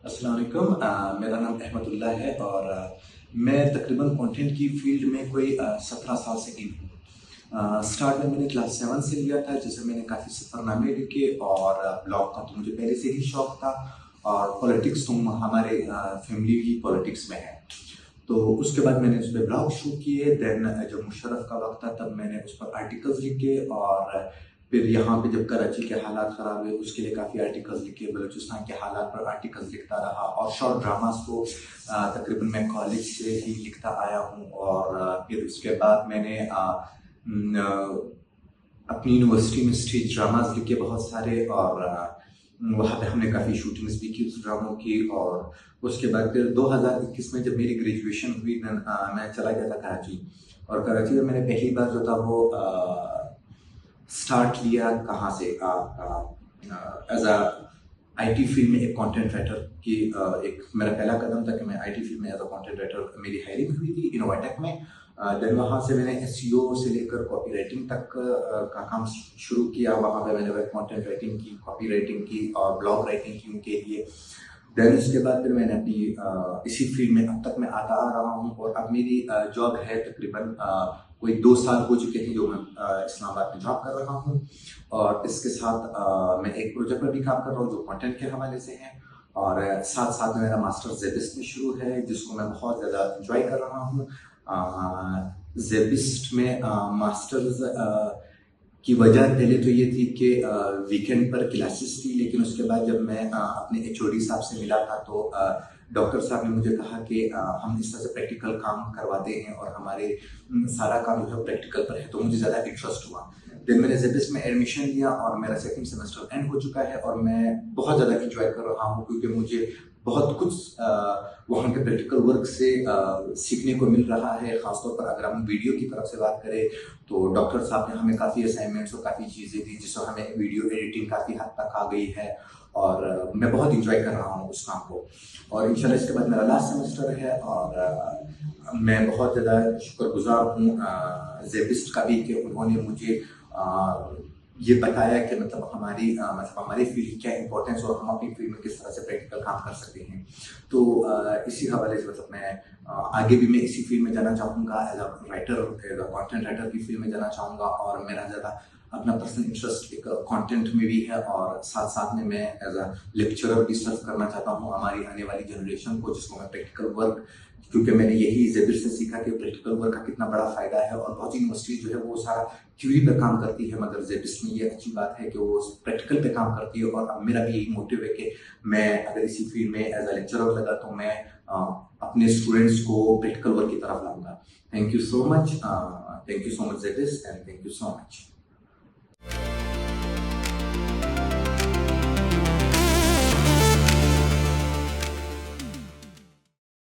अस्सलाम वालेकुम। मेरा नाम अहमदुल्ला है और मैं तकरीबन कंटेंट की फील्ड में कोई 17 साल से इन हूँ। स्टार्ट में मैंने क्लास 7 से लिया था, जिसमें मैंने काफ़ी सफ़रनामे लिखे और ब्लॉग का तो मुझे पहले से ही शौक था। और पॉलिटिक्स तो हमारे फैमिली भी पॉलिटिक्स में है, तो उसके बाद मैंने उस पर ब्लॉग शुरू किए। देन जब मुशर्रफ का वक्त था तब मैंने उस पर आर्टिकल्स लिखे, और फिर यहाँ पे जब कराची के हालात ख़राब हुए उसके लिए काफ़ी आर्टिकल्स लिखे, बलूचिस्तान के हालात पर आर्टिकल्स लिखता रहा। और शॉर्ट ड्रामास को तकरीबन मैं कॉलेज से ही लिखता आया हूँ। और फिर उसके बाद मैंने अपनी यूनिवर्सिटी में स्टेज ड्रामाज लिखे बहुत सारे, और वहाँ पे हमने काफ़ी शूटिंग्स भी की उस ड्रामों की। और उसके बाद फिर 2021 में जब मेरी ग्रेजुएशन हुई मैं चला गया था कराची। और कराची में मैंने पहली बार जो था वो स्टार्ट लिया कहाँ से, एज अ आईटी फील्ड में एक कंटेंट राइटर की एक मेरा पहला कदम था कि मैं आईटी फील्ड में एज अ कंटेंट राइटर मेरी हायरिंग हुई थी इनोवाटेक में। देन वहाँ से मैंने एसईओ से लेकर कॉपी राइटिंग तक का काम शुरू किया। वहाँ पे मैंने वेब कंटेंट राइटिंग की, कॉपी राइटिंग की और ब्लॉग राइटिंग की उनके लिए। देन उसके बाद फिर मैंने अपनी इसी फील्ड में अब तक मैं आता आ रहा हूँ। और अब मेरी जॉब है तकरीबन कोई 2 साल हो चुके हैं जो मैं इस्लामाबाद में जॉब कर रहा हूँ। और इसके साथ मैं एक प्रोजेक्ट पर भी काम कर रहा हूँ जो कंटेंट के हवाले से है। और साथ साथ में मेरा मास्टर्स जेबिस्ट में शुरू है, जिसको मैं बहुत ज़्यादा इंजॉय कर रहा हूँ। जेबिस्ट में मास्टर्स की वजह पहले तो ये थी कि वीकेंड पर क्लासेस थी, लेकिन उसके बाद जब मैं अपने एचओडी साहब से मिला था तो डॉक्टर साहब ने मुझे कहा कि हम इस तरह से प्रैक्टिकल काम करवाते हैं और हमारे सारा काम जो है प्रैक्टिकल पर है, तो मुझे ज़्यादा इंटरेस्ट हुआ। फिर मैंने जेबिस में एडमिशन लिया और मेरा सेकंड सेमेस्टर एंड हो चुका है, और मैं बहुत ज़्यादा इंजॉय कर रहा हूँ क्योंकि मुझे बहुत कुछ वहाँ के प्रैक्टिकल वर्क से सीखने को मिल रहा है। ख़ासतौर पर अगर हम वीडियो की तरफ से बात करें तो डॉक्टर साहब ने हमें काफ़ी असाइनमेंट्स और काफ़ी चीज़ें दी, जिससे हमें वीडियो एडिटिंग काफ़ी हद तक आ गई है। और मैं बहुत इंजॉय कर रहा हूँ उस काम को। और इंशाल्लाह इसके बाद मेरा लास्ट सेमेस्टर है, और मैं बहुत ज़्यादा शुक्रगुजार हूँ जेबिस्ट का भी कि उन्होंने मुझे ये बताया कि मतलब हमारी फील्ड की क्या इंपॉर्टेंस और हम अपनी फील्ड में किस तरह से प्रैक्टिकल काम कर सकते हैं। तो इसी हवाले से मतलब मैं आगे भी मैं इसी फील्ड में जाना चाहूँगा, as a writer, as a content writer की फील्ड में जाना चाहूँगा। और मेरा ज़्यादा अपना पर्सनल इंटरेस्ट एक कंटेंट में भी है, और साथ साथ में मैं एज अ लेक्चरर भी सर्व करना चाहता हूँ हमारी आने वाली जनरेशन को, जिसको मैं प्रैक्टिकल वर्क, क्योंकि मैंने यही जेबिर से सीखा कि प्रैक्टिकल वर्क का कितना बड़ा फायदा है। और बहुत यूनिवर्सिटी जो है वो सारा थ्योरी पर काम करती है, मगर जेबिस में ये अच्छी बात है कि वो प्रैक्टिकल पे काम करती है। और अब मेरा भी यही मोटिव है कि मैं अगर इसी फील्ड में एज अ लेक्चरर लगा तो मैं अपने स्टूडेंट्स को प्रैक्टिकल वर्क की तरफ लाऊंगा। थैंक यू सो मच जेबिस, and thank you so much.